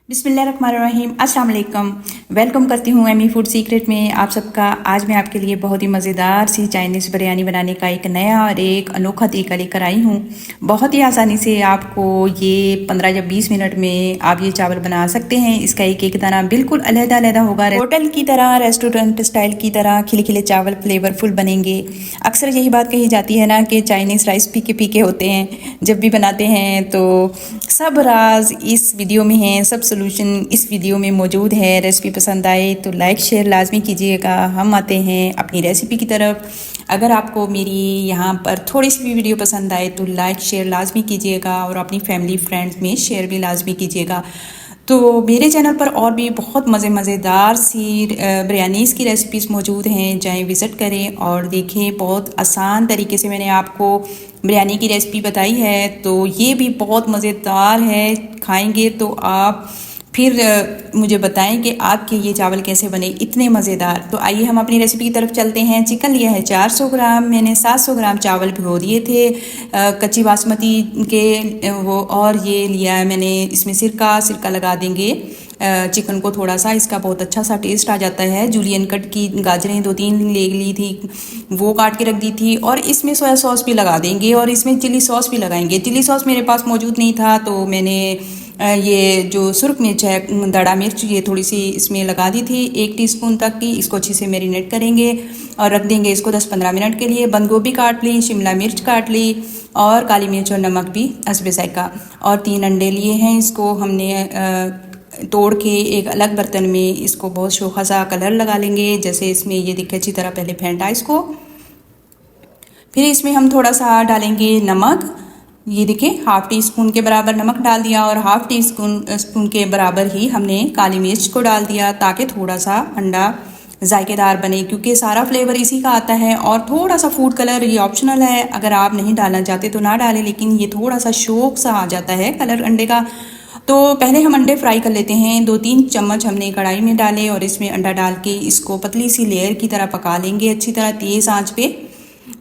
बिस्मिल्लाहिर्रहमानिर्रहीम, अस्सलाम वालेकुम। वेलकम करती हूँ एमी फूड सीक्रेट में आप सबका। आज मैं आपके लिए बहुत ही मज़ेदार सी चाइनीज़ बिरयानी बनाने का एक नया और एक अनोखा तरीका लेकर आई हूँ। बहुत ही आसानी से आपको ये 15 या 20 मिनट में आप ये चावल बना सकते हैं। इसका एक एक दाना बिल्कुल अलग-अलग होगा, होटल की तरह, रेस्टोरेंट स्टाइल की तरह खिले खिले चावल फ्लेवरफुल बनेंगे। अक्सर यही बात कही जाती है ना कि चाइनीज़ राइस फीके फीके होते हैं। जब भी बनाते हैं तो सब राज इस वीडियो में हैं, सब सोल्यूशन इस वीडियो में मौजूद है। रेसिपी पसंद आए तो लाइक शेयर लाजमी कीजिएगा। हम आते हैं अपनी रेसिपी की तरफ। अगर आपको मेरी यहाँ पर थोड़ी सी भी वीडियो पसंद आए तो लाइक शेयर लाजमी कीजिएगा और अपनी फैमिली फ्रेंड्स में शेयर भी लाजमी कीजिएगा। तो मेरे चैनल पर और भी बहुत मज़ेदार सी बिरयानीज़ की रेसिपीज़ मौजूद हैं, जाएं विज़िट करें और देखें। बहुत आसान तरीके से मैंने आपको बिरयानी की रेसिपी बताई है, तो ये भी बहुत मज़ेदार है। खाएंगे तो आप फिर मुझे बताएं कि आपके ये चावल कैसे बने, इतने मज़ेदार। तो आइए हम अपनी रेसिपी की तरफ चलते हैं। चिकन लिया है 400 ग्राम, मैंने 700 ग्राम चावल भिगो दिए थे कच्ची बासमती के वो, और ये लिया है मैंने, इसमें सिरका लगा देंगे चिकन को थोड़ा सा, इसका बहुत अच्छा सा टेस्ट आ जाता है। जूलियन कट की गाजरें 2-3 ले ली थी, वो काट के रख दी थी, और इसमें सोया सॉस भी लगा देंगे और इसमें चिली सॉस भी लगाएंगे। चिली सॉस मेरे पास मौजूद नहीं था तो मैंने ये जो सुरख मिर्च है, दड़ा मिर्च, ये थोड़ी सी इसमें लगा दी थी 1 टीस्पून तक की। इसको अच्छे से मैरिनेट करेंगे और रख देंगे इसको 10-15 मिनट के लिए। बंद गोभी काट ली, शिमला मिर्च काट ली और काली मिर्च और नमक भी हस्बे जायका, और 3 अंडे लिए हैं। इसको हमने तोड़ के एक अलग बर्तन में इसको बहुत शोखा सा कलर लगा लेंगे, जैसे इसमें ये दिखे अच्छी तरह। पहले फेंटा इसको, फिर इसमें हम थोड़ा सा डालेंगे नमक। ये देखिए 1/2 टीस्पून के बराबर नमक डाल दिया और 1/2 टीस्पून के बराबर ही हमने काली मिर्च को डाल दिया, ताकि थोड़ा सा अंडा जायकेदार बने, क्योंकि सारा फ्लेवर इसी का आता है। और थोड़ा सा फूड कलर ये ऑप्शनल है, अगर आप नहीं डालना चाहते तो ना डालें, लेकिन ये थोड़ा सा शौक सा आ जाता है कलर अंडे का। तो पहले हम अंडे फ्राई कर लेते हैं। 2-3 चम्मच हमने कढ़ाई में डाले और इसमें अंडा डाल के इसको पतली सी लेयर की तरह पका लेंगे अच्छी तरह तेज़ आंच पे,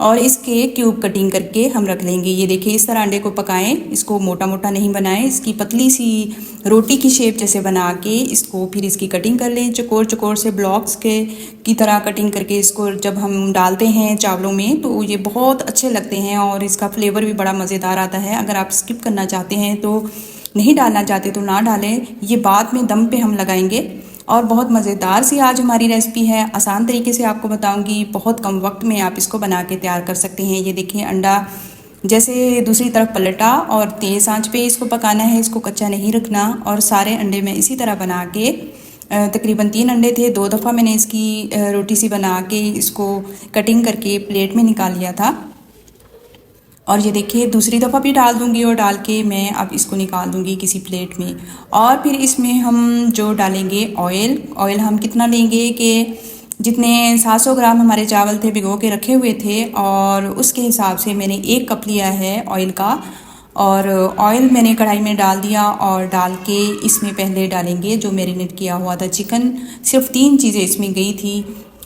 और इसके क्यूब कटिंग करके हम रख लेंगे। ये देखिए इस तरह अंडे को पकाएं, इसको मोटा मोटा नहीं बनाएं, इसकी पतली सी रोटी की शेप जैसे बना के इसको फिर इसकी कटिंग कर लें चकोर चकोर से, ब्लॉक्स के की तरह कटिंग करके। इसको जब हम डालते हैं चावलों में तो ये बहुत अच्छे लगते हैं और इसका फ्लेवर भी बड़ा मज़ेदार आता है। अगर आप स्किप करना चाहते हैं तो, नहीं डालना चाहते तो ना डालें, ये बाद में दम पे हम लगाएंगे। और बहुत मज़ेदार सी आज हमारी रेसिपी है, आसान तरीके से आपको बताऊंगी, बहुत कम वक्त में आप इसको बना के तैयार कर सकते हैं। ये देखिए अंडा जैसे दूसरी तरफ पलटा और तेज़ आंच पे इसको पकाना है, इसको कच्चा नहीं रखना। और सारे अंडे मैं इसी तरह बना के, तकरीबन 3 अंडे थे, 2 दफ़ा मैंने इसकी रोटी सी बना के इसको कटिंग करके प्लेट में निकाल लिया था। और ये देखिए दूसरी दफ़ा भी डाल दूंगी और डाल के मैं अब इसको निकाल दूंगी किसी प्लेट में। और फिर इसमें हम जो डालेंगे ऑयल हम कितना लेंगे कि जितने 700 ग्राम हमारे चावल थे भिगो के रखे हुए थे, और उसके हिसाब से मैंने 1 कप लिया है ऑयल का। और ऑयल मैंने कढ़ाई में डाल दिया और डाल के इसमें पहले डालेंगे जो मैरिनेट किया हुआ था चिकन। सिर्फ 3 चीज़ें इसमें गई थी।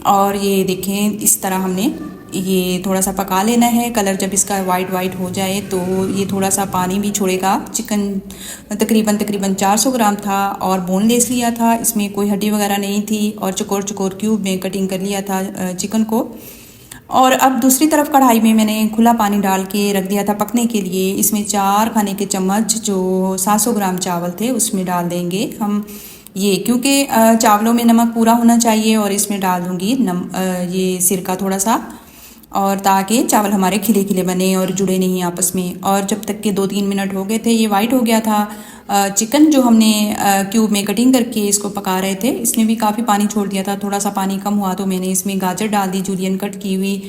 और ये देखें इस तरह हमने ये थोड़ा सा पका लेना है। कलर जब इसका वाइट हो जाए तो ये थोड़ा सा पानी भी छोड़ेगा। चिकन तकरीबन 400 ग्राम था और बोनलेस लिया था, इसमें कोई हड्डी वगैरह नहीं थी, और चकोर क्यूब में कटिंग कर लिया था चिकन को। और अब दूसरी तरफ कढ़ाई में मैंने खुला पानी डाल के रख दिया था पकने के लिए। इसमें 4 खाने के चम्मच जो 700 ग्राम चावल थे उसमें डाल देंगे हम ये, क्योंकि चावलों में नमक पूरा होना चाहिए। और इसमें डाल दूँगी ये सिरका थोड़ा सा, और ताकि चावल हमारे खिले खिले बने और जुड़े नहीं आपस में। और जब तक के 2-3 मिनट हो गए थे, ये वाइट हो गया था। चिकन जो हमने क्यूब में कटिंग करके इसको पका रहे थे, इसने भी काफ़ी पानी छोड़ दिया था। थोड़ा सा पानी कम हुआ तो मैंने इसमें गाजर डाल दी, जूलियन कट की हुई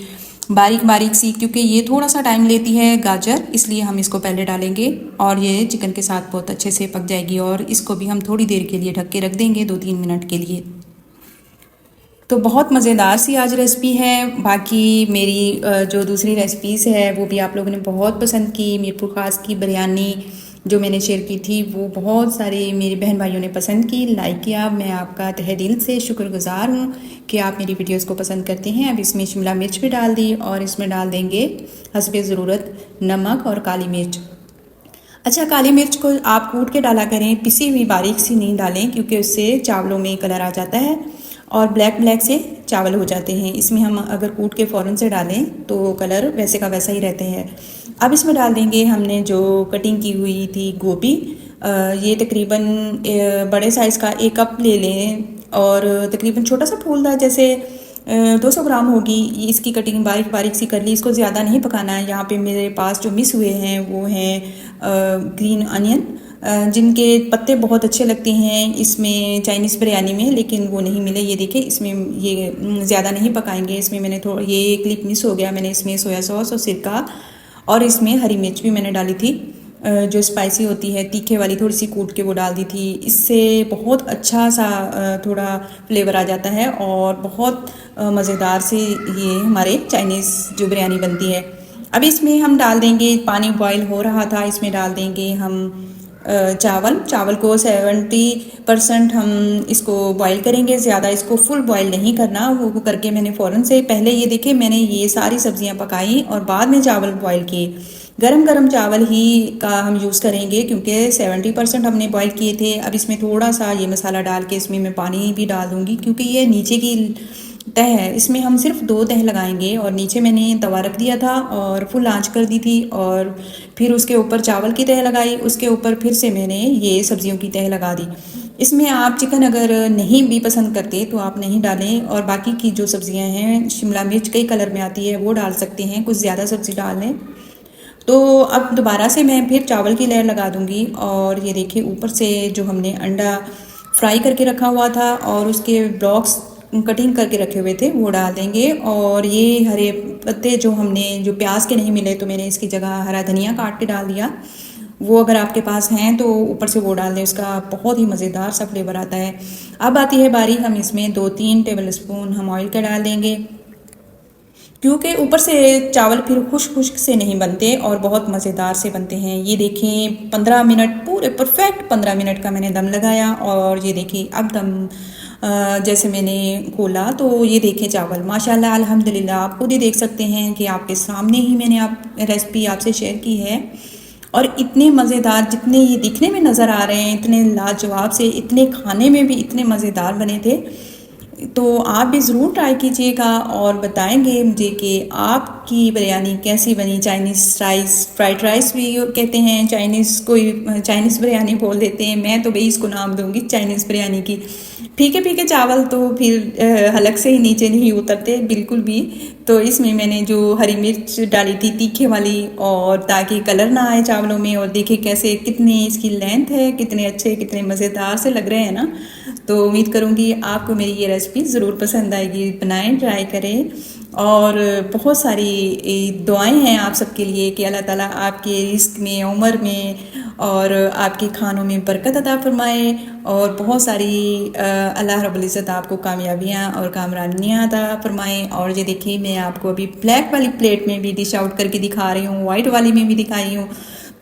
बारीक सी, क्योंकि ये थोड़ा सा टाइम लेती है गाजर, इसलिए हम इसको पहले डालेंगे और ये चिकन के साथ बहुत अच्छे से पक जाएगी। और इसको भी हम थोड़ी देर के लिए ढक के रख देंगे, 2-3 मिनट के लिए। तो बहुत मज़ेदार सी आज रेसिपी है। बाकी मेरी जो दूसरी रेसिपीज़ है वो भी आप लोगों ने बहुत पसंद की। मीरपुर ख़ास की बिरयानी जो मैंने शेयर की थी वो बहुत सारे मेरे बहन भाइयों ने पसंद की, लाइक किया। मैं आपका तहे दिल से शुक्रगुजार हूँ कि आप मेरी वीडियोस को पसंद करते हैं। अब इसमें शिमला मिर्च भी डाल दी और इसमें डाल देंगे हस्बे ज़रूरत नमक और काली मिर्च। अच्छा, काली मिर्च को आप कूट के डाला करें, पिसी हुई बारीक सी नहीं डालें क्योंकि उससे चावलों में कलर आ जाता है और ब्लैक ब्लैक से चावल हो जाते हैं। इसमें हम अगर कूट के फ़ौरन से डालें तो कलर वैसे का वैसा ही रहते हैं। अब इसमें डाल देंगे हमने जो कटिंग की हुई थी गोभी। ये तकरीबन बड़े साइज़ का 1 कप ले लें और तकरीबन छोटा सा फूल था जैसे 200 ग्राम होगी। इसकी कटिंग बारीक बारीक सी कर ली। इसको ज़्यादा नहीं पकाना है। यहाँ पे मेरे पास जो मिस हुए हैं वो हैं ग्रीन अनियन, जिनके पत्ते बहुत अच्छे लगते हैं इसमें चाइनीज़ बिरयानी में, लेकिन वो नहीं मिले। ये देखिए, इसमें ये ज़्यादा नहीं पकाएंगे। इसमें मैंने थोड़ा ये क्लिप मिस हो गया, मैंने इसमें सोया सॉस और सिरका और इसमें हरी मिर्च भी मैंने डाली थी, जो स्पाइसी होती है तीखे वाली, थोड़ी सी कूट के वो डाल दी थी। इससे बहुत अच्छा सा थोड़ा फ्लेवर आ जाता है और बहुत मज़ेदार से ये हमारे चाइनीज़ जो बिरयानी बनती है। अब इसमें हम डाल देंगे, पानी बॉईल हो रहा था, इसमें डाल देंगे हम चावल को 70% हम इसको बॉईल करेंगे। ज़्यादा इसको फुल बॉईल नहीं करना। वो करके मैंने फ़ौरन से पहले ये देखिए मैंने ये सारी सब्जियां पकाई और बाद में चावल बॉईल किए। गरम गरम चावल ही का हम यूज़ करेंगे क्योंकि 70% हमने बॉईल किए थे। अब इसमें थोड़ा सा ये मसाला डाल के इसमें मैं पानी भी डाल दूँगी क्योंकि ये नीचे की तह है, इसमें हम सिर्फ 2 तह लगाएंगे। और नीचे मैंने तवा रख दिया था और फुल आंच कर दी थी और फिर उसके ऊपर चावल की तह लगाई, उसके ऊपर फिर से मैंने ये सब्जियों की तह लगा दी। इसमें आप चिकन अगर नहीं भी पसंद करते तो आप नहीं डालें और बाकी की जो सब्जियां हैं, शिमला मिर्च कई कलर में आती है वो डाल सकते हैं, कुछ ज़्यादा सब्ज़ी डाल लें। तो अब दोबारा से मैं फिर चावल की लेयर लगा दूंगी और ये देखिए ऊपर से जो हमने अंडा फ्राई करके रखा हुआ था और उसके ब्लॉक्स कटिंग करके रखे हुए थे वो डाल देंगे। और ये हरे पत्ते जो हमने जो प्याज के नहीं मिले तो मैंने इसकी जगह हरा धनिया काट के डाल दिया, वो अगर आपके पास हैं तो ऊपर से वो डाल दें, उसका बहुत ही मज़ेदार सा फ्लेवर आता है। अब आती है बारी, हम इसमें 2-3 टेबल स्पून हम ऑयल का डाल देंगे क्योंकि ऊपर से चावल फिर खुश्क से नहीं बनते और बहुत मज़ेदार से बनते हैं। ये देखें 15 मिनट पूरे परफेक्ट 15 मिनट का मैंने दम लगाया और ये देखिए अब दम जैसे मैंने खोला तो ये देखें चावल माशाल्लाह अल्हम्दुलिल्लाह आप खुद ही देख सकते हैं कि आपके सामने ही मैंने रेसिपी आपसे शेयर की है। और इतने मज़ेदार जितने ये दिखने में नज़र आ रहे हैं इतने लाजवाब से, इतने खाने में भी इतने मज़ेदार बने थे। तो आप भी ज़रूर ट्राई कीजिएगा और बताएंगे मुझे कि आपकी बिरयानी कैसी बनी। चाइनीज़ राइस, फ्राइड राइस भी कहते हैं, चाइनीज़ कोई चाइनीज़ बिरयानी बोल देते हैं, मैं तो भाई इसको नाम दूंगी चाइनीज़ बिरयानी की। फीके फीके चावल तो फिर हलक से ही नीचे नहीं उतरते बिल्कुल भी। तो इसमें मैंने जो हरी मिर्च डाली थी तीखे वाली, और ताकि कलर ना आए चावलों में, और देखिए कैसे कितनी इसकी लेंथ है, कितने अच्छे कितने मज़ेदार से लग रहे हैं ना। तो उम्मीद करूँगी आपको मेरी ये रेसिपी ज़रूर पसंद आएगी। बनाएं, ट्राई करें और बहुत सारी दुआएं हैं आप सबके लिए कि अल्लाह ताला आपके रिस्क में, उम्र में और आपके खानों में बरकत अता फरमाए और बहुत सारी अल्लाह रब्बुल इज़्ज़त आपको कामयाबियाँ और कामरानियाँ अता फरमाए। और ये देखिए मैं आपको अभी ब्लैक वाली प्लेट में भी डिश आउट करके दिखा रही हूँ, वाइट वाली में भी दिखाई हूँ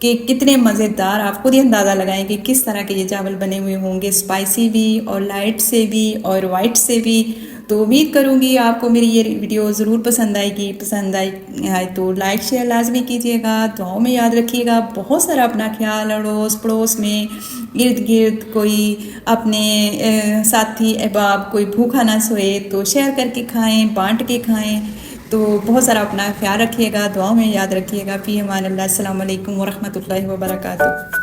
कि कितने मज़ेदार। आप खुद ही अंदाज़ा लगाएं कि किस तरह के ये चावल बने हुए होंगे, स्पाइसी भी और लाइट से भी और वाइट से भी। तो उम्मीद करूँगी आपको मेरी ये वीडियो ज़रूर पसंद आएगी। पसंद आई तो लाइक शेयर लाजमी कीजिएगा, दुआओं में याद रखिएगा। बहुत सारा अपना ख्याल, अड़ोस पड़ोस में इर्द गिर्द कोई अपने साथी अहबाब कोई भूखा ना सोए तो शेयर करके खाएं, बांट के खाएं। तो बहुत सारा अपना ख्याल रखिएगा, दुआओं में याद रखिएगा। फ़ी अमान अल्लाह। अस्सलामु अलैकुम व रहमतुल्लाहि व बरकातुहू।